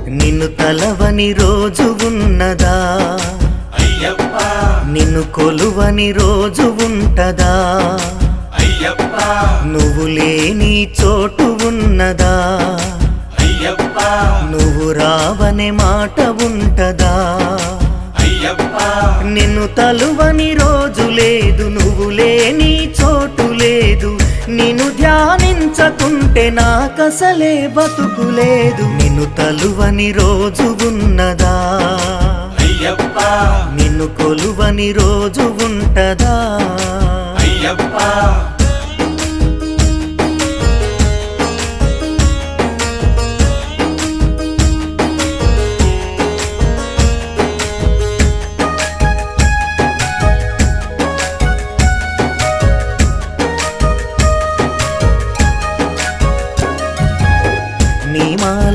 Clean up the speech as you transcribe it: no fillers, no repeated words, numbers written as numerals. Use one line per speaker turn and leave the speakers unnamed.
నిన్ను తలవని రోజు ఉన్నదా
అయ్యప్ప
నిన్ను కొలువని రోజు ఉంటదా
అయ్యప్ప
నువ్వు లేని చోటు ఉన్నదా
అయ్యప్ప
నువ్వు రావనే మాట ఉంటదా
అయ్యప్ప
నిన్ను తలువని రోజు లేదు నువ్వు లేని చోటు లేదు నిన్ను ధ్యానించకుంటే నాకసలే బతుకులేదు నిన్ను తలువని రోజు ఉన్నదా
అయ్యప్ప
నిన్ను కొలువని రోజు ఉంటదా
అయ్యప్ప